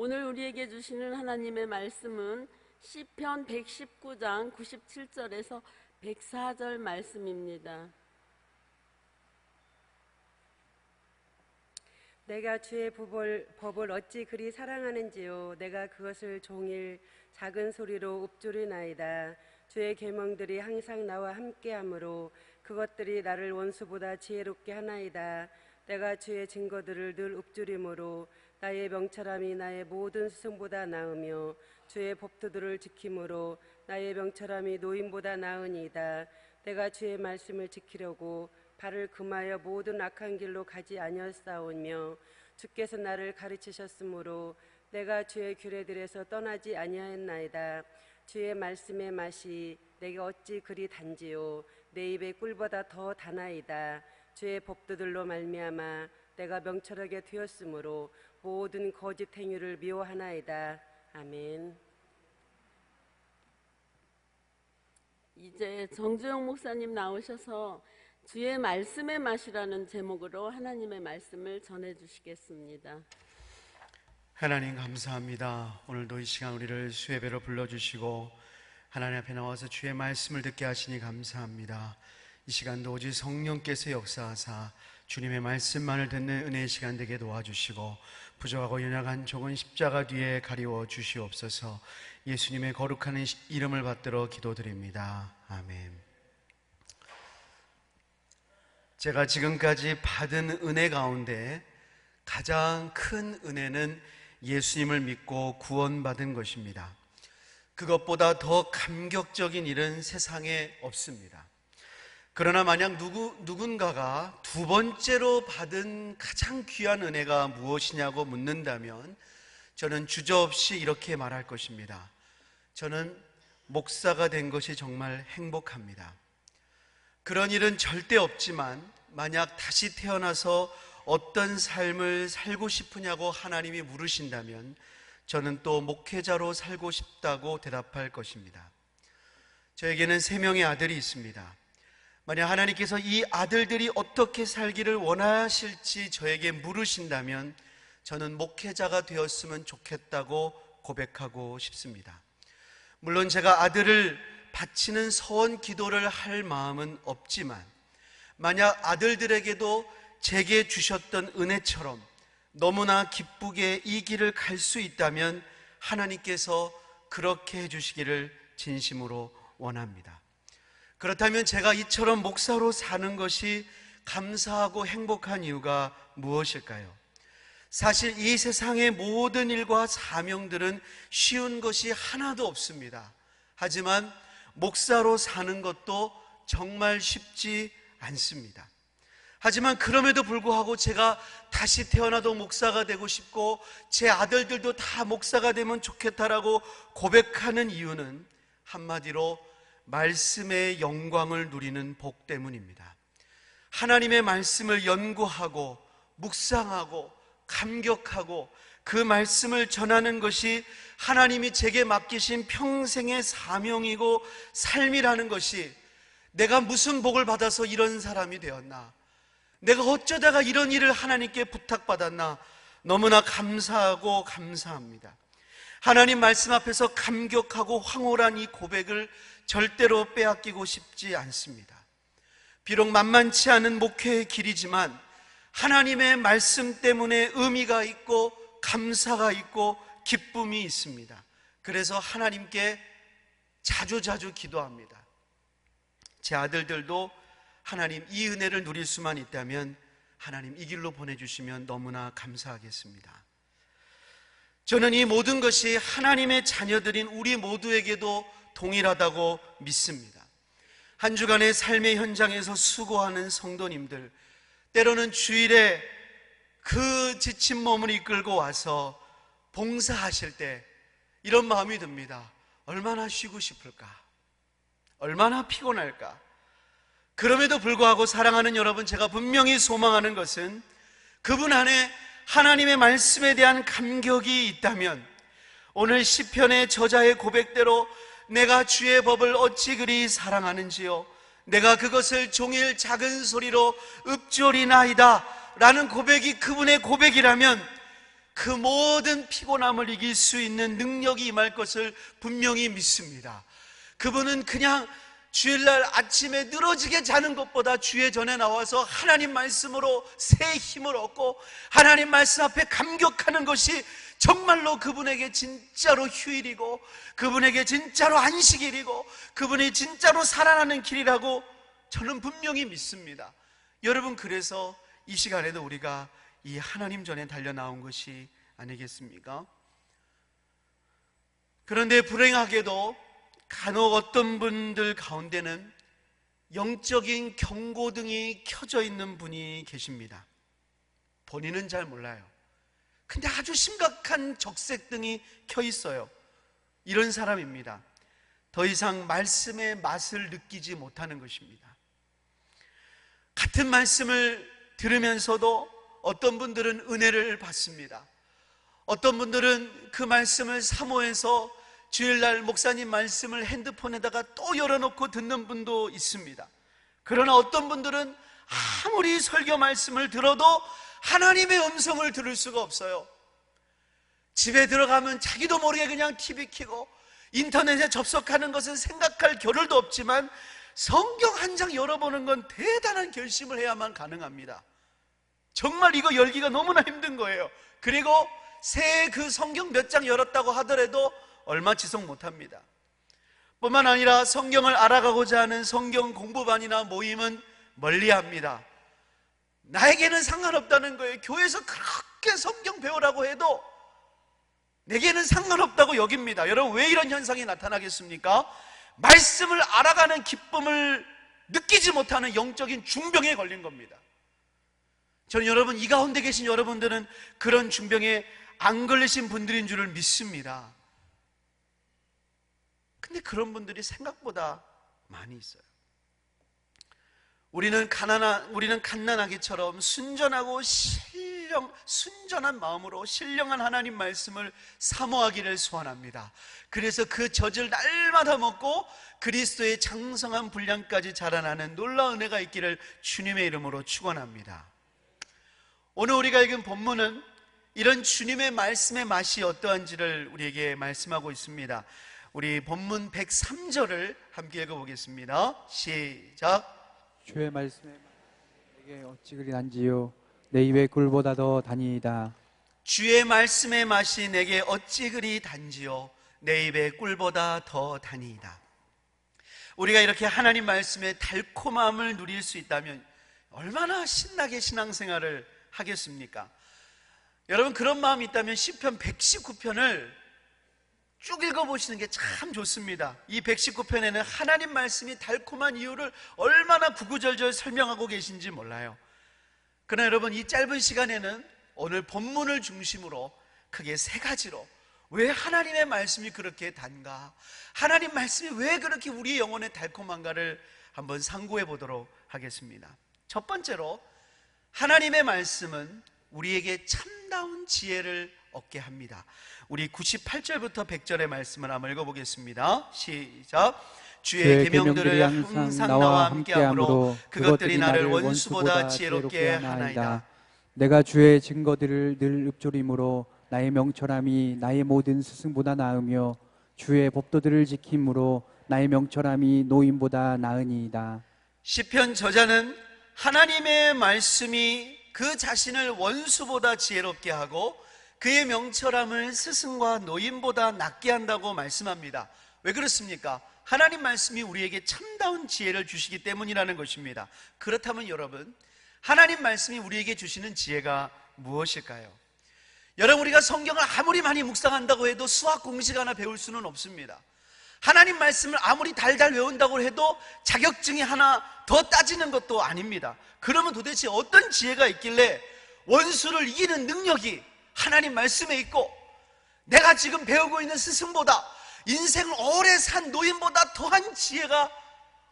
오늘 우리에게 주시는 하나님의 말씀은 시편 119장 97절에서 104절 말씀입니다. 내가 주의 법을 어찌 그리 사랑하는지요. 내가 그것을 종일 작은 소리로 읊조리나이다. 주의 계명들이 항상 나와 함께하므로 그것들이 나를 원수보다 지혜롭게 하나이다. 내가 주의 증거들을 늘 읊조림으로 나의 명철함이 나의 모든 스승보다 나으며 주의 법도들을 지킴으로 나의 명철함이 노인보다 나으니이다. 내가 주의 말씀을 지키려고 발을 금하여 모든 악한 길로 가지 아니하였사오며 주께서 나를 가르치셨으므로 내가 주의 규례들에서 떠나지 아니하였나이다. 주의 말씀의 맛이 내게 어찌 그리 단지요. 내 입의 꿀보다 더 다나이다. 주의 법도들로 말미암아 내가 명철하게 되었으므로 모든 거짓 행위를 미워하나이다. 아멘. 이제 정주영 목사님 나오셔서 주의 말씀의 맛이라는 제목으로 하나님의 말씀을 전해주시겠습니다. 하나님 감사합니다. 오늘도 이 시간 우리를 수예배로 불러주시고 하나님 앞에 나와서 주의 말씀을 듣게 하시니 감사합니다. 이 시간도 오직 성령께서 역사하사 주님의 말씀만을 듣는 은혜의 시간 되게 도와주시고 부족하고 연약한 종은 십자가 뒤에 가리워 주시옵소서. 예수님의 거룩한 이름을 받들어 기도드립니다. 아멘. 제가 지금까지 받은 은혜 가운데 가장 큰 은혜는 예수님을 믿고 구원받은 것입니다. 그것보다 더 감격적인 일은 세상에 없습니다. 그러나 만약 누군가가 두 번째로 받은 가장 귀한 은혜가 무엇이냐고 묻는다면 저는 주저없이 이렇게 말할 것입니다. 저는 목사가 된 것이 정말 행복합니다. 그런 일은 절대 없지만 만약 다시 태어나서 어떤 삶을 살고 싶으냐고 하나님이 물으신다면 저는 또 목회자로 살고 싶다고 대답할 것입니다. 저에게는 3명의 아들이 있습니다. 만약 하나님께서 이 아들들이 어떻게 살기를 원하실지 저에게 물으신다면 저는 목회자가 되었으면 좋겠다고 고백하고 싶습니다. 물론 제가 아들을 바치는 서원 기도를 할 마음은 없지만 만약 아들들에게도 제게 주셨던 은혜처럼 너무나 기쁘게 이 길을 갈 수 있다면 하나님께서 그렇게 해주시기를 진심으로 원합니다. 그렇다면 제가 이처럼 목사로 사는 것이 감사하고 행복한 이유가 무엇일까요? 사실 이 세상의 모든 일과 사명들은 쉬운 것이 하나도 없습니다. 하지만 목사로 사는 것도 정말 쉽지 않습니다. 하지만 그럼에도 불구하고 제가 다시 태어나도 목사가 되고 싶고 제 아들들도 다 목사가 되면 좋겠다라고 고백하는 이유는 한마디로 말씀의 영광을 누리는 복 때문입니다. 하나님의 말씀을 연구하고 묵상하고 감격하고 그 말씀을 전하는 것이 하나님이 제게 맡기신 평생의 사명이고 삶이라는 것이 내가 무슨 복을 받아서 이런 사람이 되었나, 내가 어쩌다가 이런 일을 하나님께 부탁받았나 너무나 감사하고 감사합니다. 하나님 말씀 앞에서 감격하고 황홀한 이 고백을 절대로 빼앗기고 싶지 않습니다. 비록 만만치 않은 목회의 길이지만 하나님의 말씀 때문에 의미가 있고 감사가 있고 기쁨이 있습니다. 그래서 하나님께 자주자주 기도합니다. 제 아들들도 하나님 이 은혜를 누릴 수만 있다면 하나님 이 길로 보내주시면 너무나 감사하겠습니다. 저는 이 모든 것이 하나님의 자녀들인 우리 모두에게도 동일하다고 믿습니다. 한 주간의 삶의 현장에서 수고하는 성도님들, 때로는 주일에 그 지친 몸을 이끌고 와서 봉사하실 때 이런 마음이 듭니다. 얼마나 쉬고 싶을까? 얼마나 피곤할까? 그럼에도 불구하고 사랑하는 여러분, 제가 분명히 소망하는 것은 그분 안에 하나님의 말씀에 대한 감격이 있다면 오늘 시편의 저자의 고백대로 내가 주의 법을 어찌 그리 사랑하는지요, 내가 그것을 종일 작은 소리로 읊조리나이다 라는 고백이 그분의 고백이라면 그 모든 피곤함을 이길 수 있는 능력이 임할 것을 분명히 믿습니다. 그분은 그냥 주일날 아침에 늘어지게 자는 것보다 주의 전에 나와서 하나님 말씀으로 새 힘을 얻고 하나님 말씀 앞에 감격하는 것이 정말로 그분에게 진짜로 휴일이고 그분에게 진짜로 안식일이고 그분이 진짜로 살아나는 길이라고 저는 분명히 믿습니다. 여러분, 그래서 이 시간에도 우리가 이 하나님 전에 달려 나온 것이 아니겠습니까? 그런데 불행하게도 간혹 어떤 분들 가운데는 영적인 경고등이 켜져 있는 분이 계십니다. 본인은 잘 몰라요. 근데 아주 심각한 적색등이 켜 있어요. 이런 사람입니다. 더 이상 말씀의 맛을 느끼지 못하는 것입니다. 같은 말씀을 들으면서도 어떤 분들은 은혜를 받습니다. 어떤 분들은 그 말씀을 사모해서 주일날 목사님 말씀을 핸드폰에다가 또 열어놓고 듣는 분도 있습니다. 그러나 어떤 분들은 아무리 설교 말씀을 들어도 하나님의 음성을 들을 수가 없어요. 집에 들어가면 자기도 모르게 그냥 TV 켜고 인터넷에 접속하는 것은 생각할 겨를도 없지만 성경 한 장 열어보는 건 대단한 결심을 해야만 가능합니다. 정말 이거 열기가 너무나 힘든 거예요. 그리고 새해 그 성경 몇 장 열었다고 하더라도 얼마 지속 못합니다. 뿐만 아니라 성경을 알아가고자 하는 성경 공부반이나 모임은 멀리합니다. 나에게는 상관없다는 거예요. 교회에서 그렇게 성경 배우라고 해도 내게는 상관없다고 여깁니다. 여러분, 왜 이런 현상이 나타나겠습니까? 말씀을 알아가는 기쁨을 느끼지 못하는 영적인 중병에 걸린 겁니다. 저는 여러분, 이 가운데 계신 여러분들은 그런 중병에 안 걸리신 분들인 줄을 믿습니다. 근데 그런 분들이 생각보다 많이 있어요. 우리는 갓난아기처럼 순전하고 순전한 마음으로 신령한 하나님 말씀을 사모하기를 소원합니다. 그래서 그 젖을 날마다 먹고 그리스도의 장성한 분량까지 자라나는 놀라운 은혜가 있기를 주님의 이름으로 축원합니다. 오늘 우리가 읽은 본문은 이런 주님의 말씀의 맛이 어떠한지를 우리에게 말씀하고 있습니다. 우리 본문 103절을 함께 읽어보겠습니다. 시작. 주의 말씀에 내게 어찌 그리 단지요 내 입의 꿀보다 더 단이이다. 주의 말씀의 맛이 내게 어찌 그리 단지요 내 입의 꿀보다 더 단이이다. 우리가 이렇게 하나님 말씀의 달콤함을 누릴 수 있다면 얼마나 신나게 신앙생활을 하겠습니까? 여러분, 그런 마음이 있다면 시편 119편을 쭉 읽어보시는 게 참 좋습니다. 이 119편에는 하나님 말씀이 달콤한 이유를 얼마나 구구절절 설명하고 계신지 몰라요. 그러나 여러분, 이 짧은 시간에는 오늘 본문을 중심으로 크게 세 가지로 왜 하나님의 말씀이 그렇게 단가, 하나님 말씀이 왜 그렇게 우리 영혼에 달콤한가를 한번 상고해 보도록 하겠습니다. 첫 번째로, 하나님의 말씀은 우리에게 참다운 지혜를 얻게 합니다. 우리 98절부터 100절의 말씀을 한번 읽어보겠습니다. 시작. 주의 계명들을 항상 나와 함께하므로 그것들이 나를 원수보다 지혜롭게 하나이다. 내가 주의 증거들을 늘 읊조림으로 나의 명철함이 나의 모든 스승보다 나으며 주의 법도들을 지킴으로 나의 명철함이 노인보다 나으니이다. 시편 저자는 하나님의 말씀이 그 자신을 원수보다 지혜롭게 하고 그의 명철함을 스승과 노인보다 낫게 한다고 말씀합니다. 왜 그렇습니까? 하나님 말씀이 우리에게 참다운 지혜를 주시기 때문이라는 것입니다. 그렇다면 여러분, 하나님 말씀이 우리에게 주시는 지혜가 무엇일까요? 여러분, 우리가 성경을 아무리 많이 묵상한다고 해도 수학 공식 하나 배울 수는 없습니다. 하나님 말씀을 아무리 달달 외운다고 해도 자격증이 하나 더 따지는 것도 아닙니다. 그러면 도대체 어떤 지혜가 있길래 원수를 이기는 능력이 하나님 말씀에 있고 내가 지금 배우고 있는 스승보다 인생을 오래 산 노인보다 더한 지혜가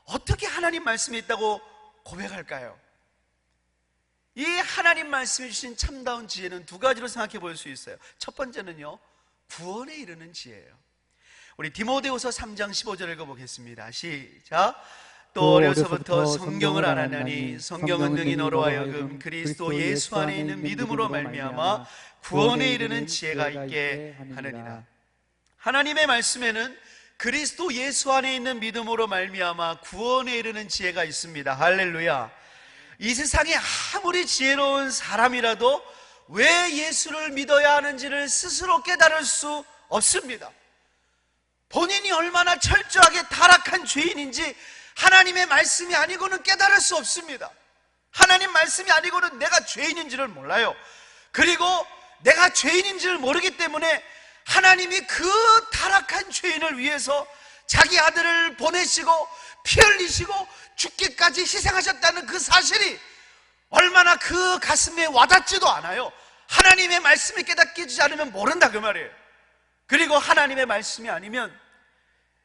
어떻게 하나님 말씀에 있다고 고백할까요? 이 하나님 말씀해 주신 참다운 지혜는 두 가지로 생각해 볼 수 있어요. 첫 번째는요, 구원에 이르는 지혜예요. 우리 디모데후서 3장 15절 읽어보겠습니다. 시작. 또 어려서부터 성경을 알았나니 성경은 능히 너로 하여금 그리스도 예수 안에 있는 믿음으로 말미암아 구원에 이르는 지혜가 있게 하느니라. 하나님의 말씀에는 그리스도 예수 안에 있는 믿음으로 말미암아 구원에 이르는 지혜가 있습니다. 할렐루야. 이 세상에 아무리 지혜로운 사람이라도 왜 예수를 믿어야 하는지를 스스로 깨달을 수 없습니다. 본인이 얼마나 철저하게 타락한 죄인인지 하나님의 말씀이 아니고는 깨달을 수 없습니다. 하나님 말씀이 아니고는 내가 죄인인지를 몰라요. 그리고 내가 죄인인지를 모르기 때문에 하나님이 그 타락한 죄인을 위해서 자기 아들을 보내시고 피 흘리시고 죽기까지 희생하셨다는 그 사실이 얼마나 그 가슴에 와닿지도 않아요. 하나님의 말씀이 깨닫지 않으면 모른다 그 말이에요. 그리고 하나님의 말씀이 아니면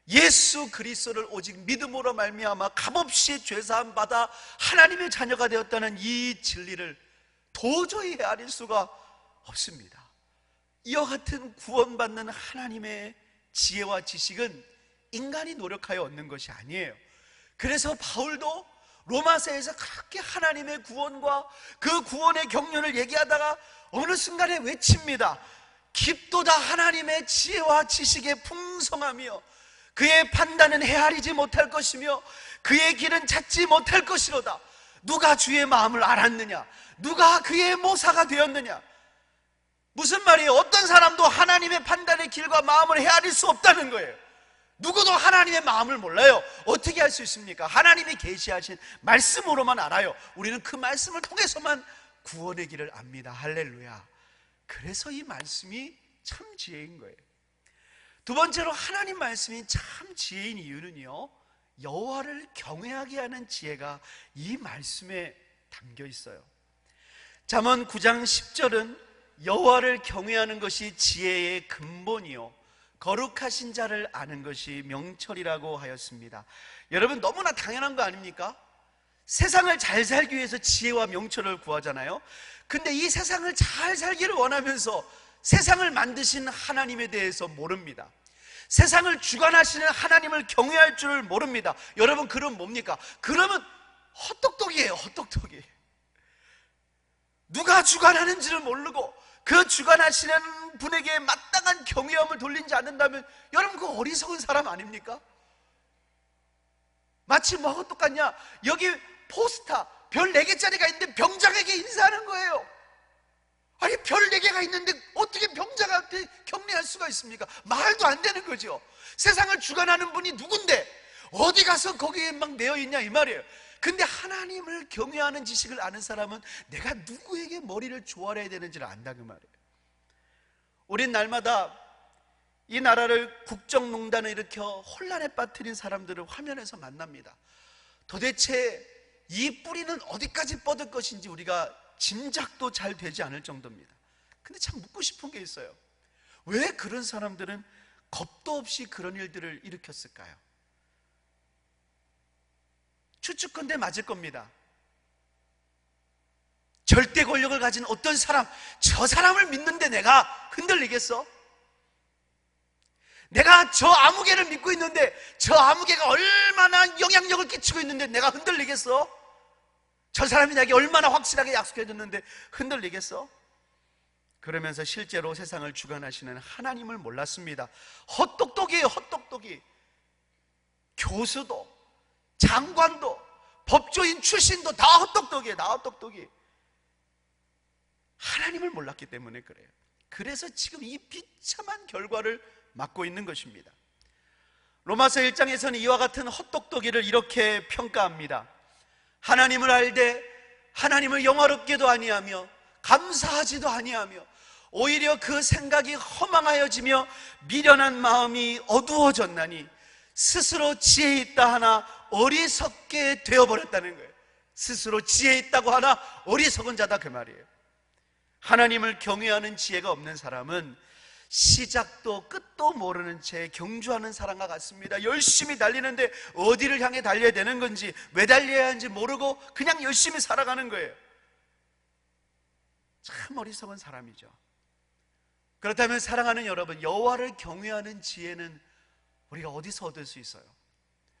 예수 그리스도를 오직 믿음으로 말미암아 값없이 죄사함 받아 하나님의 자녀가 되었다는 이 진리를 도저히 헤아릴 수가 없습니다. 이와 같은 구원받는 하나님의 지혜와 지식은 인간이 노력하여 얻는 것이 아니에요. 그래서 바울도 로마서에서 그렇게 하나님의 구원과 그 구원의 경륜을 얘기하다가 어느 순간에 외칩니다. 깊도다 하나님의 지혜와 지식의 풍성하며 그의 판단은 헤아리지 못할 것이며 그의 길은 찾지 못할 것이로다. 누가 주의 마음을 알았느냐? 누가 그의 모사가 되었느냐? 무슨 말이에요? 어떤 사람도 하나님의 판단의 길과 마음을 헤아릴 수 없다는 거예요. 누구도 하나님의 마음을 몰라요. 어떻게 할 수 있습니까? 하나님이 계시하신 말씀으로만 알아요. 우리는 그 말씀을 통해서만 구원의 길을 압니다. 할렐루야. 그래서 이 말씀이 참 지혜인 거예요. 두 번째로 하나님 말씀이 참 지혜인 이유는요, 여호와를 경외하게 하는 지혜가 이 말씀에 담겨 있어요. 잠언 9장 10절은 여호와를 경외하는 것이 지혜의 근본이요 거룩하신 자를 아는 것이 명철이라고 하였습니다. 여러분, 너무나 당연한 거 아닙니까? 세상을 잘 살기 위해서 지혜와 명철을 구하잖아요. 근데 이 세상을 잘 살기를 원하면서 세상을 만드신 하나님에 대해서 모릅니다. 세상을 주관하시는 하나님을 경외할 줄을 모릅니다. 여러분, 그럼 뭡니까? 그러면 헛똑똑이에요. 헛똑똑이. 누가 주관하는지를 모르고 그 주관하시는 분에게 마땅한 경외함을 돌리지 않는다면 여러분, 그 어리석은 사람 아닙니까? 마치 뭐하고 똑같냐? 여기 포스타 별 4개짜리가 있는데 병장에게 인사하는 거예요. 아니, 별 4개가 있는데 어떻게 병장한테 경례할 수가 있습니까? 말도 안 되는 거죠. 세상을 주관하는 분이 누군데 어디 가서 거기에 막 매여 있냐 이 말이에요. 근데 하나님을 경외하는 지식을 아는 사람은 내가 누구에게 머리를 조아려야 되는지를 안다 그 말이에요. 우린 날마다 이 나라를 국정농단을 일으켜 혼란에 빠뜨린 사람들을 화면에서 만납니다. 도대체 이 뿌리는 어디까지 뻗을 것인지 우리가 짐작도 잘 되지 않을 정도입니다. 근데 참 묻고 싶은 게 있어요. 왜 그런 사람들은 겁도 없이 그런 일들을 일으켰을까요? 추측컨대 맞을 겁니다. 절대 권력을 가진 어떤 사람, 저 사람을 믿는데 내가 흔들리겠어? 내가 저 아무개를 믿고 있는데 저 아무개가 얼마나 영향력을 끼치고 있는데 내가 흔들리겠어? 저 사람이 나에게 얼마나 확실하게 약속해 줬는데 흔들리겠어? 그러면서 실제로 세상을 주관하시는 하나님을 몰랐습니다. 헛똑똑이에요. 헛똑똑이. 교수도 장관도 법조인 출신도 다 헛똑똑이에요. 다 헛똑똑이. 하나님을 몰랐기 때문에 그래요. 그래서 지금 이 비참한 결과를 맞고 있는 것입니다. 로마서 1장에서는 이와 같은 헛똑똑이를 이렇게 평가합니다. 하나님을 알되 하나님을 영화롭게도 아니하며 감사하지도 아니하며 오히려 그 생각이 허망하여지며 미련한 마음이 어두워졌나니 스스로 지혜 있다 하나 어리석게 되어버렸다는 거예요. 스스로 지혜 있다고 하나 어리석은 자다 그 말이에요. 하나님을 경외하는 지혜가 없는 사람은 시작도 끝도 모르는 채 경주하는 사람과 같습니다. 열심히 달리는데 어디를 향해 달려야 되는 건지 왜 달려야 하는지 모르고 그냥 열심히 살아가는 거예요. 참 어리석은 사람이죠. 그렇다면 사랑하는 여러분, 여호와를 경외하는 지혜는 우리가 어디서 얻을 수 있어요?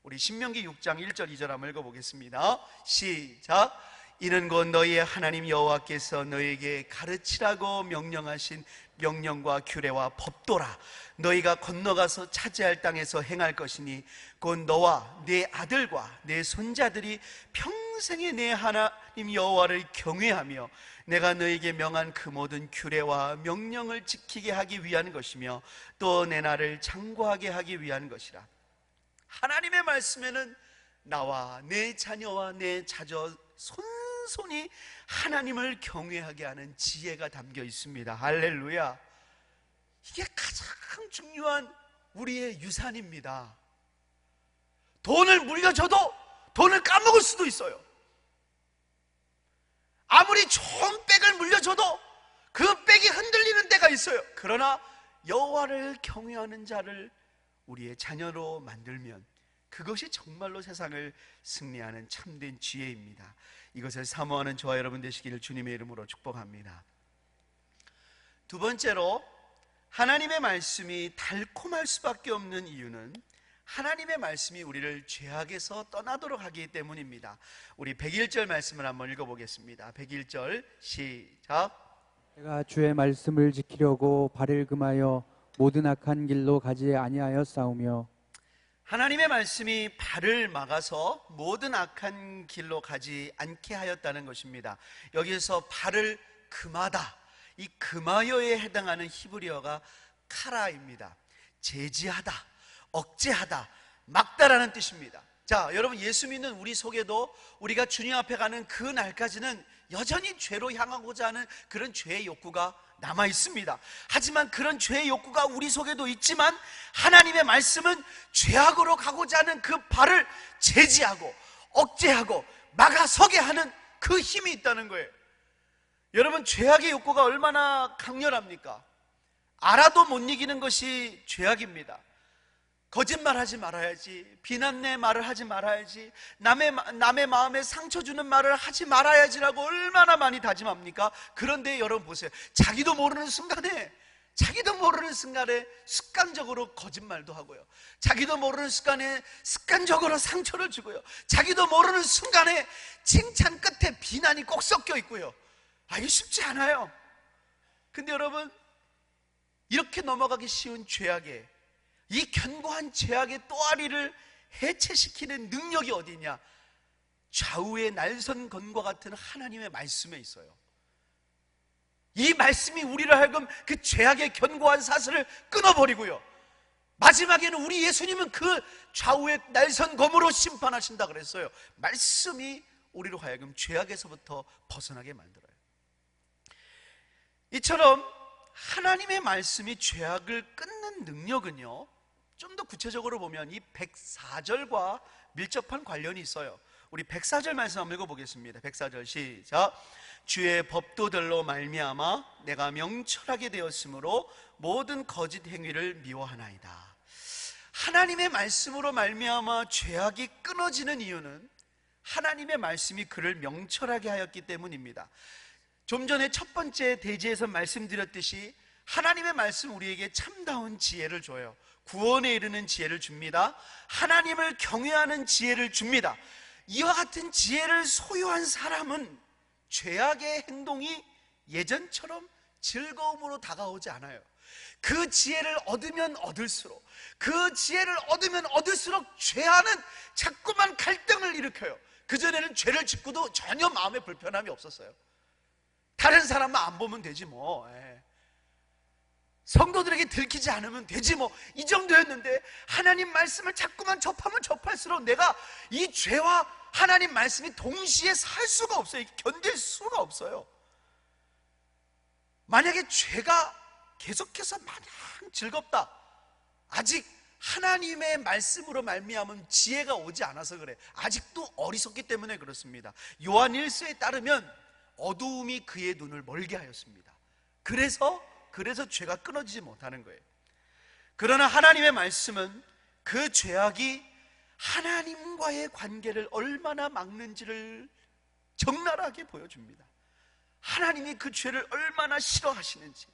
우리 신명기 6장 1절 2절 한번 읽어보겠습니다. 시작. 이는 곧 너희의 하나님 여호와께서 너희에게 가르치라고 명령하신 명령과 규례와 법도라. 너희가 건너가서 차지할 땅에서 행할 것이니 곧 너와 네 아들과 네 손자들이 평생에 내 하나님 여호와를 경외하며 내가 너희에게 명한 그 모든 규례와 명령을 지키게 하기 위한 것이며 또 내 나를 창고하게 하기 위한 것이라. 하나님의 말씀에는 나와 내 자녀와 내 자녀 손손이 하나님을 경외하게 하는 지혜가 담겨 있습니다. 할렐루야. 이게 가장 중요한 우리의 유산입니다. 돈을 물려줘도 돈을 까먹을 수도 있어요. 아무리 좋은 백을 물려줘도 그 백이 흔들리는 때가 있어요. 그러나 여호와를 경외하는 자를 우리의 자녀로 만들면 그것이 정말로 세상을 승리하는 참된 지혜입니다. 이것을 사모하는 저와 여러분 되시기를 주님의 이름으로 축복합니다. 두 번째로, 하나님의 말씀이 달콤할 수밖에 없는 이유는 하나님의 말씀이 우리를 죄악에서 떠나도록 하기 때문입니다. 우리 101절 말씀을 한번 읽어보겠습니다. 101절 시작. 내가 주의 말씀을 지키려고 발을 금하여 모든 악한 길로 가지 아니하였사오며. 하나님의 말씀이 발을 막아서 모든 악한 길로 가지 않게 하였다는 것입니다. 여기에서 발을 금하다, 이 금하여에 해당하는 히브리어가 카라입니다. 제지하다, 억제하다, 막다라는 뜻입니다. 자, 여러분, 예수 믿는 우리 속에도 우리가 주님 앞에 가는 그 날까지는 여전히 죄로 향하고자 하는 그런 죄의 욕구가 남아 있습니다. 하지만 그런 죄의 욕구가 우리 속에도 있지만 하나님의 말씀은 죄악으로 가고자 하는 그 발을 제지하고 억제하고 막아서게 하는 그 힘이 있다는 거예요. 여러분, 죄악의 욕구가 얼마나 강렬합니까? 알아도 못 이기는 것이 죄악입니다. 거짓말하지 말아야지, 비난내 말을 하지 말아야지, 남의 마음에 상처 주는 말을 하지 말아야지라고 얼마나 많이 다짐합니까? 그런데 여러분 보세요. 자기도 모르는 순간에 습관적으로 거짓말도 하고요, 자기도 모르는 순간에 습관적으로 상처를 주고요, 자기도 모르는 순간에 칭찬 끝에 비난이 꼭 섞여 있고요. 이게 쉽지 않아요. 근데 여러분, 이렇게 넘어가기 쉬운 죄악에, 이 견고한 죄악의 또아리를 해체시키는 능력이 어디 있냐? 좌우의 날선건과 같은 하나님의 말씀에 있어요. 이 말씀이 우리를 하여금 그 죄악의 견고한 사슬을 끊어버리고요, 마지막에는 우리 예수님은 그 좌우의 날선검으로 심판하신다 그랬어요. 말씀이 우리로 하여금 죄악에서부터 벗어나게 만들어요. 이처럼 하나님의 말씀이 죄악을 끊는 능력은요, 좀 더 구체적으로 보면 이 104절과 밀접한 관련이 있어요. 우리 104절 말씀 한번 읽어보겠습니다. 104절 시작. 주의 법도들로 말미암아 내가 명철하게 되었으므로 모든 거짓 행위를 미워하나이다. 하나님의 말씀으로 말미암아 죄악이 끊어지는 이유는 하나님의 말씀이 그를 명철하게 하였기 때문입니다. 좀 전에 첫 번째 대지에서 말씀드렸듯이 하나님의 말씀 우리에게 참다운 지혜를 줘요. 구원에 이르는 지혜를 줍니다. 하나님을 경외하는 지혜를 줍니다. 이와 같은 지혜를 소유한 사람은 죄악의 행동이 예전처럼 즐거움으로 다가오지 않아요. 그 지혜를 얻으면 얻을수록, 그 지혜를 얻으면 얻을수록 죄와는 자꾸만 갈등을 일으켜요. 그전에는 죄를 짓고도 전혀 마음에 불편함이 없었어요. 다른 사람만 안 보면 되지 뭐, 성도들에게 들키지 않으면 되지 뭐, 이 정도였는데 하나님 말씀을 자꾸만 접하면 접할수록 내가 이 죄와 하나님 말씀이 동시에 살 수가 없어요. 견딜 수가 없어요. 만약에 죄가 계속해서 마냥 즐겁다, 아직 하나님의 말씀으로 말미암은 지혜가 오지 않아서 그래. 아직도 어리석기 때문에 그렇습니다. 요한 1서에 따르면 어두움이 그의 눈을 멀게 하였습니다. 그래서 죄가 끊어지지 못하는 거예요. 그러나 하나님의 말씀은 그 죄악이 하나님과의 관계를 얼마나 막는지를 적나라하게 보여줍니다. 하나님이 그 죄를 얼마나 싫어하시는지,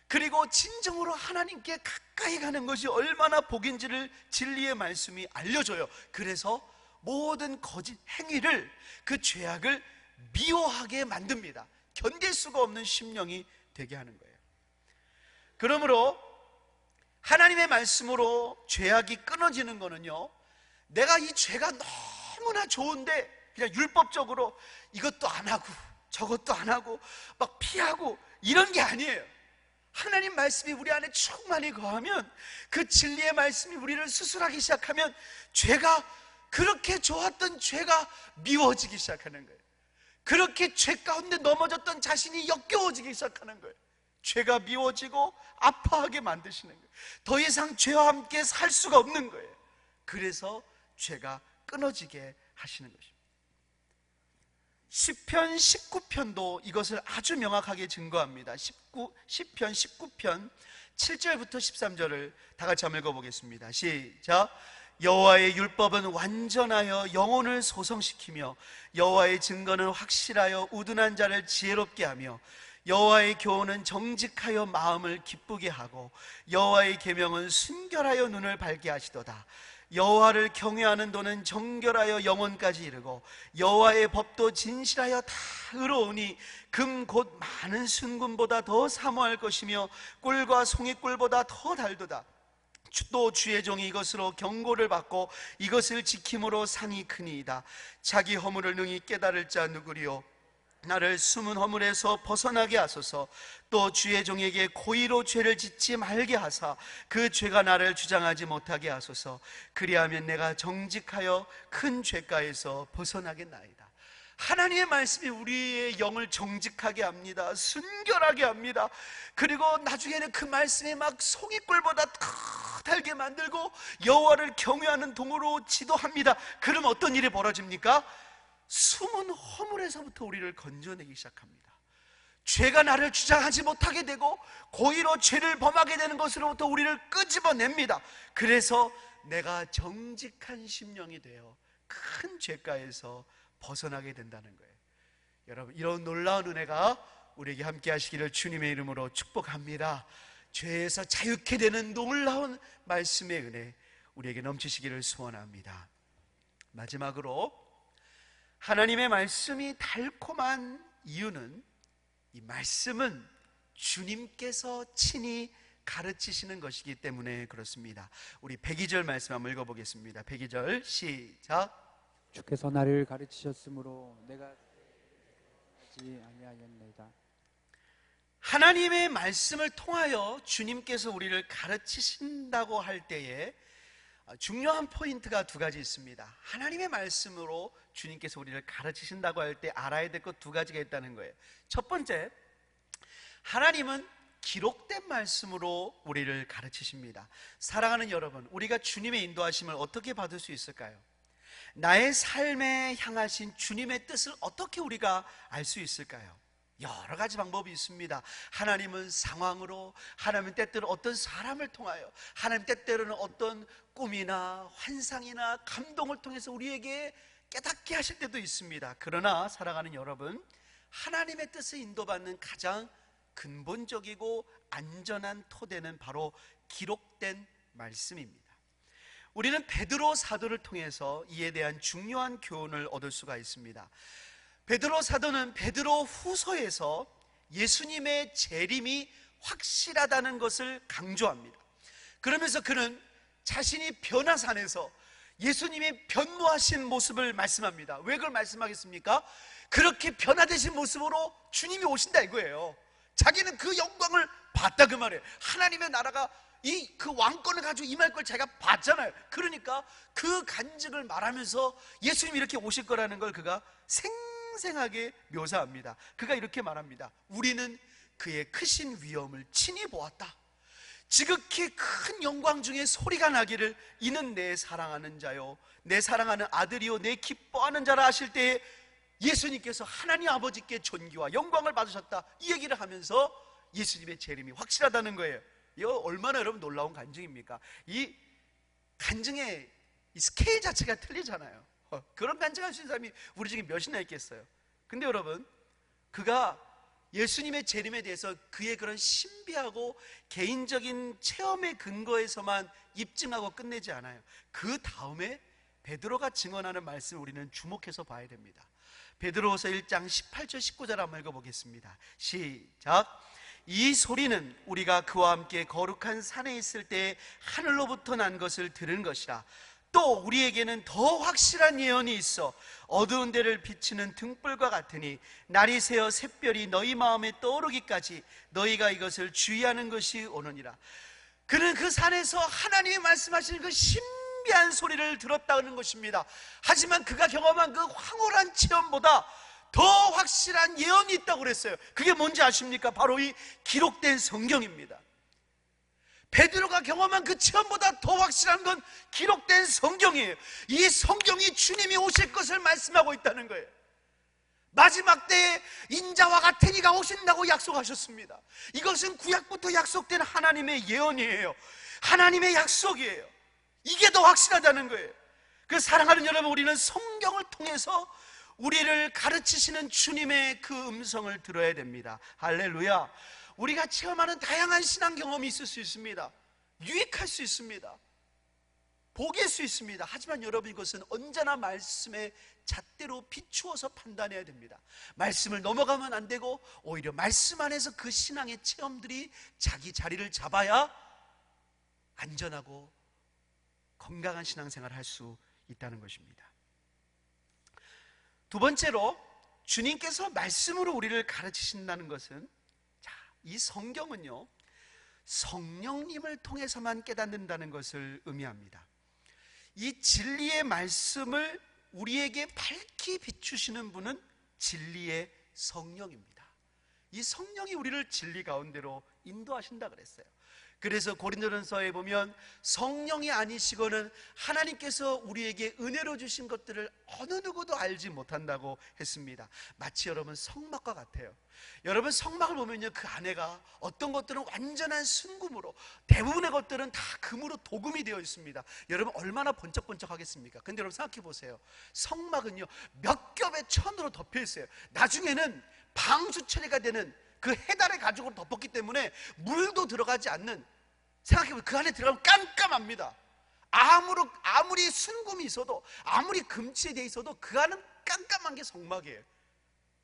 그리고 진정으로 하나님께 가까이 가는 것이 얼마나 복인지를 진리의 말씀이 알려줘요. 그래서 모든 거짓 행위를, 그 죄악을 미워하게 만듭니다. 견딜 수가 없는 심령이 되게 하는 거예요. 그러므로 하나님의 말씀으로 죄악이 끊어지는 거는요, 내가 이 죄가 너무나 좋은데 그냥 율법적으로 이것도 안 하고 저것도 안 하고 막 피하고 이런 게 아니에요. 하나님 말씀이 우리 안에 충만히 거하면, 그 진리의 말씀이 우리를 수술하기 시작하면 죄가, 그렇게 좋았던 죄가 미워지기 시작하는 거예요. 그렇게 죄 가운데 넘어졌던 자신이 역겨워지기 시작하는 거예요. 죄가 미워지고 아파하게 만드시는 거예요. 더 이상 죄와 함께 살 수가 없는 거예요. 그래서 죄가 끊어지게 하시는 것입니다. 시편 19편도 이것을 아주 명확하게 증거합니다. 시편 19편 7절부터 13절을 다 같이 한번 읽어보겠습니다. 시작. 여호와의 율법은 완전하여 영혼을 소성시키며 여호와의 증거는 확실하여 우둔한 자를 지혜롭게 하며 여호와의 교훈은 정직하여 마음을 기쁘게 하고 여호와의 계명은 순결하여 눈을 밝게 하시도다. 여호와를 경외하는 도는 정결하여 영혼까지 이르고 여호와의 법도 진실하여 다 의로우니 금 곧 많은 순금보다 더 사모할 것이며 꿀과 송이꿀보다 더 달도다. 또 주의 종이 이것으로 경고를 받고 이것을 지킴으로 상이 크니이다. 자기 허물을 능히 깨달을 자 누구리요? 나를 숨은 허물에서 벗어나게 하소서. 또 주의 종에게 고의로 죄를 짓지 말게 하사 그 죄가 나를 주장하지 못하게 하소서. 그리하면 내가 정직하여 큰 죄가에서 벗어나겠나이다. 하나님의 말씀이 우리의 영을 정직하게 합니다. 순결하게 합니다. 그리고 나중에는 그 말씀이 막 송이꿀보다 더 달게 만들고 여호와를 경외하는 동으로 지도합니다. 그럼 어떤 일이 벌어집니까? 숨은 허물에서부터 우리를 건져내기 시작합니다. 죄가 나를 주장하지 못하게 되고 고의로 죄를 범하게 되는 것으로부터 우리를 끄집어냅니다. 그래서 내가 정직한 심령이 되어 큰 죄가에서 벗어나게 된다는 거예요. 여러분, 이런 놀라운 은혜가 우리에게 함께 하시기를 주님의 이름으로 축복합니다. 죄에서 자유케 되는 놀라운 말씀의 은혜 우리에게 넘치시기를 소원합니다. 마지막으로 하나님의 말씀이 달콤한 이유는, 이 말씀은 주님께서 친히 가르치시는 것이기 때문에 그렇습니다. 우리 102절 말씀 한번 읽어보겠습니다. 102절 시작. 주께서 나를 가르치셨으므로 내가 하지 아니하였나이다. 하나님의 말씀을 통하여 주님께서 우리를 가르치신다고 할 때에 중요한 포인트가 두 가지 있습니다. 하나님의 말씀으로 주님께서 우리를 가르치신다고 할 때 알아야 될 것 두 가지가 있다는 거예요. 첫 번째, 하나님은 기록된 말씀으로 우리를 가르치십니다. 사랑하는 여러분, 우리가 주님의 인도하심을 어떻게 받을 수 있을까요? 나의 삶에 향하신 주님의 뜻을 어떻게 우리가 알 수 있을까요? 여러 가지 방법이 있습니다. 하나님은 상황으로, 하나님은 때때로 어떤 사람을 통하여, 하나님 때때로는 어떤 꿈이나 환상이나 감동을 통해서 우리에게 깨닫게 하실 때도 있습니다. 그러나 사랑하는 여러분, 하나님의 뜻을 인도받는 가장 근본적이고 안전한 토대는 바로 기록된 말씀입니다. 우리는 베드로 사도를 통해서 이에 대한 중요한 교훈을 얻을 수가 있습니다. 베드로 사도는 베드로 후서에서 예수님의 재림이 확실하다는 것을 강조합니다. 그러면서 그는 자신이 변화산에서 예수님이 변모하신 모습을 말씀합니다. 왜 그걸 말씀하겠습니까? 그렇게 변화되신 모습으로 주님이 오신다 이거예요. 자기는 그 영광을 봤다 그 말이에요. 하나님의 나라가 그 왕권을 가지고 임할 걸 자기가 봤잖아요. 그러니까 그 간증을 말하면서 예수님이 이렇게 오실 거라는 걸 그가 생생하게 묘사합니다. 그가 이렇게 말합니다. 우리는 그의 크신 위엄을 친히 보았다. 지극히 큰 영광 중에 소리가 나기를 이는 내 사랑하는 자요 내 사랑하는 아들이요 내 기뻐하는 자라 하실 때에 예수님께서 하나님 아버지께 존귀와 영광을 받으셨다, 이 얘기를 하면서 예수님의 재림이 확실하다는 거예요. 이거 얼마나 여러분 놀라운 간증입니까? 이 간증의 이 스케일 자체가 틀리잖아요. 그런 간증할 수 있는 사람이 우리 중에 몇이나 있겠어요. 근데 여러분, 그가 예수님의 재림에 대해서 그의 그런 신비하고 개인적인 체험의 근거에서만 입증하고 끝내지 않아요. 그 다음에 베드로가 증언하는 말씀을 우리는 주목해서 봐야 됩니다. 베드로후서 1장 18절 19절 한번 읽어보겠습니다. 시작. 이 소리는 우리가 그와 함께 거룩한 산에 있을 때 하늘로부터 난 것을 들은 것이라. 또 우리에게는 더 확실한 예언이 있어 어두운 데를 비추는 등불과 같으니 날이 새어 샛별이 너희 마음에 떠오르기까지 너희가 이것을 주의하는 것이 오느니라. 그는 그 산에서 하나님이 말씀하시는 그 신비한 소리를 들었다는 것입니다. 하지만 그가 경험한 그 황홀한 체험보다 더 확실한 예언이 있다고 그랬어요. 그게 뭔지 아십니까? 바로 이 기록된 성경입니다. 베드로가 경험한 그 체험보다 더 확실한 건 기록된 성경이에요. 이 성경이 주님이 오실 것을 말씀하고 있다는 거예요. 마지막 때에 인자와 같은 이가 오신다고 약속하셨습니다. 이것은 구약부터 약속된 하나님의 예언이에요. 하나님의 약속이에요. 이게 더 확실하다는 거예요. 그 사랑하는 여러분, 우리는 성경을 통해서 우리를 가르치시는 주님의 그 음성을 들어야 됩니다. 할렐루야. 우리가 체험하는 다양한 신앙 경험이 있을 수 있습니다. 유익할 수 있습니다. 복일 수 있습니다. 하지만 여러분, 이것은 언제나 말씀의 잣대로 비추어서 판단해야 됩니다. 말씀을 넘어가면 안 되고 오히려 말씀 안에서 그 신앙의 체험들이 자기 자리를 잡아야 안전하고 건강한 신앙생활을 할 수 있다는 것입니다. 두 번째로, 주님께서 말씀으로 우리를 가르치신다는 것은, 이 성경은요, 성령님을 통해서만 깨닫는다는 것을 의미합니다. 이 진리의 말씀을 우리에게 밝히 비추시는 분은 진리의 성령입니다. 이 성령이 우리를 진리 가운데로 인도하신다 그랬어요. 그래서 고린도전서에 보면 성령이 아니시고는 하나님께서 우리에게 은혜로 주신 것들을 어느 누구도 알지 못한다고 했습니다. 마치 여러분 성막과 같아요. 여러분 성막을 보면요, 그 안에가 어떤 것들은 완전한 순금으로, 대부분의 것들은 다 금으로 도금이 되어 있습니다. 여러분 얼마나 번쩍번쩍 하겠습니까? 근데 여러분 생각해 보세요. 성막은요 몇 겹의 천으로 덮여 있어요. 나중에는 방수 처리가 되는 그 해달의 가죽으로 덮었기 때문에 물도 들어가지 않는, 생각해보면 그 안에 들어가면 깜깜합니다. 아무리 순금이 있어도, 아무리 금치에 돼 있어도 그 안은 깜깜한 게 성막이에요.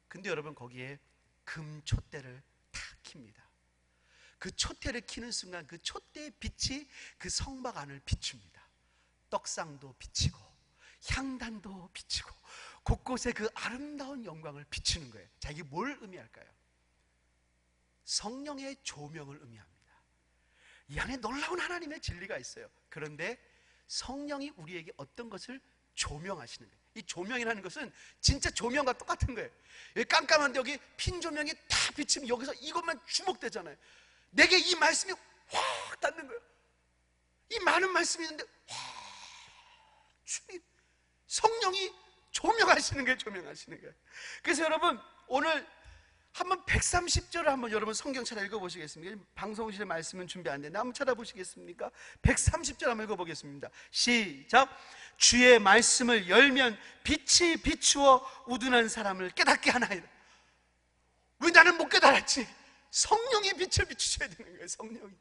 근데 여러분 거기에 금 촛대를 탁 킵니다. 그 촛대를 켜는 순간 그 촛대의 빛이 그 성막 안을 비춥니다. 떡상도 비치고 향단도 비치고 곳곳에 그 아름다운 영광을 비추는 거예요. 자, 이게 뭘 의미할까요? 성령의 조명을 의미합니다. 이 안에 놀라운 하나님의 진리가 있어요. 그런데 성령이 우리에게 어떤 것을 조명하시는 거예요. 이 조명이라는 것은 진짜 조명과 똑같은 거예요. 여기 깜깜한데 여기 핀 조명이 다 비치면 여기서 이것만 주목되잖아요. 내게 이 말씀이 확 닿는 거예요. 이 많은 말씀이 있는데 확, 주님 성령이 조명하시는 거예요. 조명하시는 거예요. 그래서 여러분 오늘 한번 130절을 한번 여러분 성경 찾아 읽어보시겠습니까? 방송실에 말씀은 준비 안 되는데 한번 찾아보시겠습니까? 130절 한번 읽어보겠습니다. 시작. 주의 말씀을 열면 빛이 비추어 우둔한 사람을 깨닫게 하나이다. 왜 나는 못 깨달았지? 성령의 빛을 비추셔야 되는 거예요. 성령이.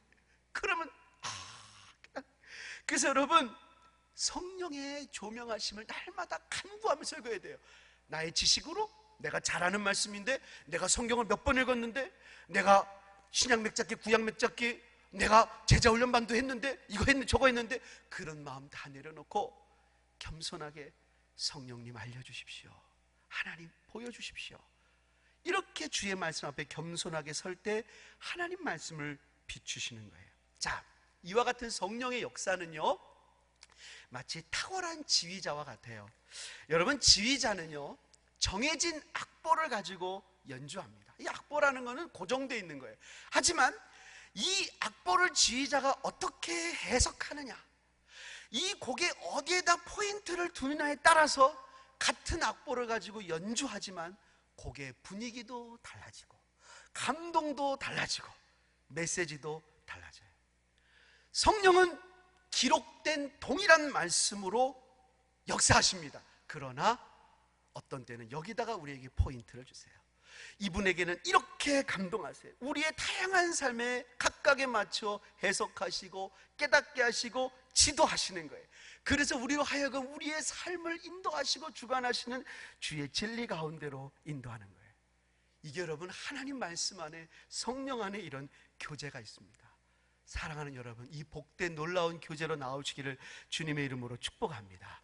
그러면 그래서 여러분 성령의 조명하심을 날마다 간구하면서 읽어야 돼요. 나의 지식으로 내가 잘 아는 말씀인데, 내가 성경을 몇 번 읽었는데, 내가 신약 맥잡기 구약 맥잡기 내가 제자 훈련반도 했는데, 이거 했는데 저거 했는데, 그런 마음 다 내려놓고 겸손하게 성령님 알려주십시오, 하나님 보여주십시오, 이렇게 주의 말씀 앞에 겸손하게 설 때 하나님 말씀을 비추시는 거예요. 자, 이와 같은 성령의 역사는요 마치 탁월한 지휘자와 같아요. 여러분 지휘자는요 정해진 악보를 가지고 연주합니다. 이 악보라는 것은 고정되어 있는 거예요. 하지만 이 악보를 지휘자가 어떻게 해석하느냐, 이 곡에 어디에다 포인트를 두느냐에 따라서 같은 악보를 가지고 연주하지만 곡의 분위기도 달라지고 감동도 달라지고 메시지도 달라져요. 성령은 기록된 동일한 말씀으로 역사하십니다. 그러나 어떤 때는 여기다가 우리에게 포인트를 주세요. 이분에게는 이렇게 감동하세요. 우리의 다양한 삶에 각각에 맞춰 해석하시고 깨닫게 하시고 지도하시는 거예요. 그래서 우리로 하여금 우리의 삶을 인도하시고 주관하시는 주의 진리 가운데로 인도하는 거예요. 이게 여러분, 하나님 말씀 안에, 성령 안에 이런 교제가 있습니다. 사랑하는 여러분, 이 복된 놀라운 교제로 나오시기를 주님의 이름으로 축복합니다.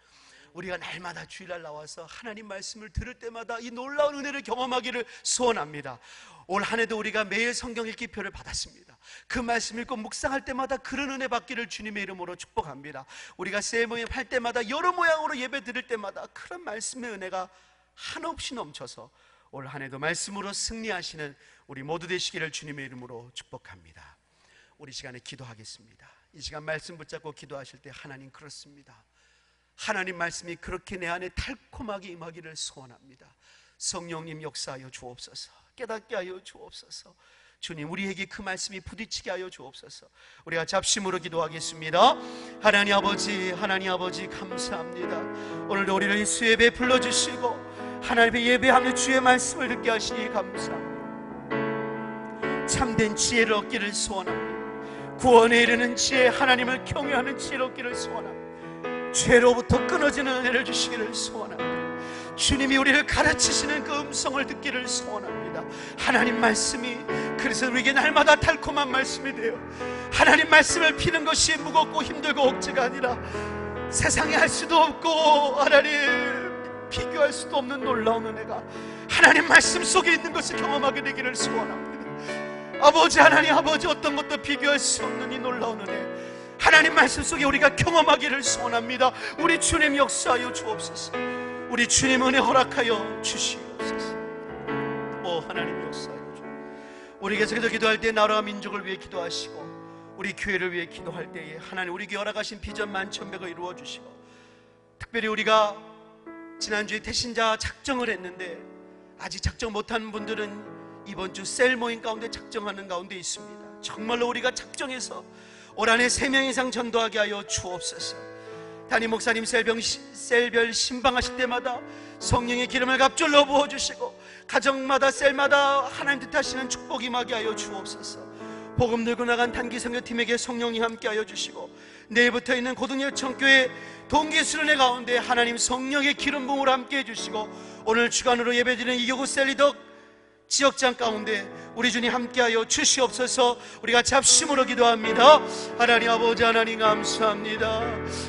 우리가 날마다 주일날 나와서 하나님 말씀을 들을 때마다 이 놀라운 은혜를 경험하기를 소원합니다. 올 한 해도 우리가 매일 성경 읽기표를 받았습니다. 그 말씀 읽고 묵상할 때마다 그런 은혜 받기를 주님의 이름으로 축복합니다. 우리가 셀 모임 할 때마다 여러 모양으로 예배 드릴 때마다 그런 말씀의 은혜가 한없이 넘쳐서 올 한 해도 말씀으로 승리하시는 우리 모두 되시기를 주님의 이름으로 축복합니다. 우리 시간에 기도하겠습니다. 이 시간 말씀 붙잡고 기도하실 때, 하나님 그렇습니다. 하나님 말씀이 그렇게 내 안에 달콤하게 임하기를 소원합니다. 성령님 역사하여 주옵소서. 깨닫게 하여 주옵소서. 주님, 우리에게 그 말씀이 부딪히게 하여 주옵소서. 우리가 잡심으로 기도하겠습니다. 하나님 아버지, 하나님 아버지 감사합니다. 오늘도 우리를 이 수예배에 불러주시고 하나님의 예배하며 주의 말씀을 듣게 하시니 감사합니다. 참된 지혜를 얻기를 소원합니다. 구원에 이르는 지혜, 하나님을 경외하는 지혜를 얻기를 소원합니다. 죄로부터 끊어지는 은혜를 주시기를 소원합니다. 주님이 우리를 가르치시는 그 음성을 듣기를 소원합니다. 하나님 말씀이 그래서 우리에게 날마다 달콤한 말씀이 되어 하나님 말씀을 피는 것이 무겁고 힘들고 억지가 아니라 세상에 할 수도 없고 하나님 비교할 수도 없는 놀라운 은혜가 하나님 말씀 속에 있는 것을 경험하게 되기를 소원합니다. 아버지, 하나님 아버지, 어떤 것도 비교할 수 없는 이 놀라운 은혜 하나님 말씀 속에 우리가 경험하기를 소원합니다. 우리 주님 역사하여 주옵소서. 우리 주님 은혜 허락하여 주시옵소서. 오 하나님 역사하여 주. 우리 계속해서 기도할 때 나라와 민족을 위해 기도하시고 우리 교회를 위해 기도할 때에 하나님 우리에게 허락하신 비전 만천백을 이루어 주시고, 특별히 우리가 지난주에 태신자 작정을 했는데 아직 작정 못한 분들은 이번 주 셀 모임 가운데 작정하는 가운데 있습니다. 정말로 우리가 작정해서 올 한해 3명 이상 전도하게 하여 주옵소서. 담임 목사님 셀별 신방하실 때마다 성령의 기름을 갑절로 부어주시고 가정마다 셀마다 하나님 뜻하시는 축복이 임하게 하여 주옵소서. 복음 들고 나간 단기 선교팀에게 성령이 함께 하여 주시고, 내일부터 있는 고등여청교회 동기 수련회 가운데 하나님 성령의 기름 부음을 함께 해주시고, 오늘 주간으로 예배드리는 이교구 셀리덕 지역장 가운데 우리 주님 함께하여 주시옵소서. 우리가 잡심으로 기도합니다. 하나님 아버지, 하나님 감사합니다.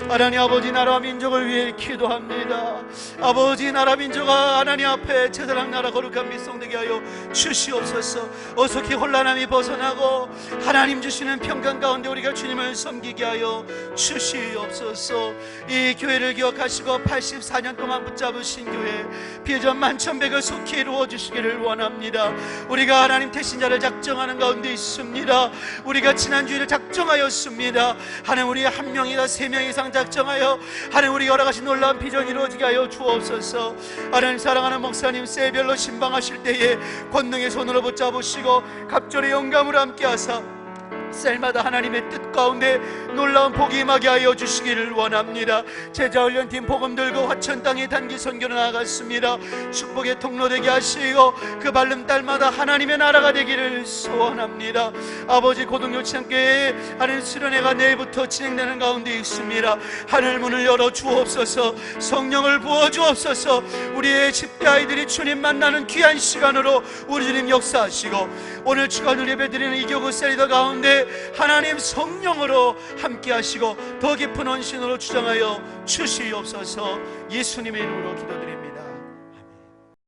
하나님 아버지, 나라와 민족을 위해 기도합니다. 아버지, 나라 민족아 하나님 앞에 제사랑 나라 거룩한 미성되게 하여 주시옵소서. 어속히 혼란함이 벗어나고 하나님 주시는 평강 가운데 우리가 주님을 섬기게 하여 주시옵소서. 이 교회를 기억하시고 84년 동안 붙잡으신 교회 비전 만천백을 속히 이루어 주시기를 원합니다. 우리가 하나님 태신자를 작정하는 가운데 있습니다. 우리가 지난주일을 작정하였습니다. 하나님 우리 1명이나 3명 이상 작정하여 하나님 우리 허락하신 놀라운 비전이 이루어지게 하여 주옵소서. 하나님 사랑하는 목사님 셀별로 신방하실 때에 권능의 손으로 붙잡으시고 갑절의 영감으로 함께하사 셀마다 하나님의 뜻 가운데 놀라운 복이 임하게 하여 주시기를 원합니다. 제자훈련팀 복음 들고 화천 땅에 단기 선교로 나아갔습니다. 축복의 통로 되게 하시고 그 발름 딸마다 하나님의 나라가 되기를 소원합니다. 아버지, 고등요창교회에 하늘 수련회가 내일부터 진행되는 가운데 있습니다. 하늘 문을 열어 주옵소서. 성령을 부어 주옵소서. 우리의 10대 아이들이 주님 만나는 귀한 시간으로 우리 주님 역사하시고, 오늘 주간을 예배드리는 이교구 셀리더 가운데 하나님 성령으로 함께 하시고 더 깊은 헌신으로 주장하여 주시옵소서. 예수님의 이름으로 기도드립니다.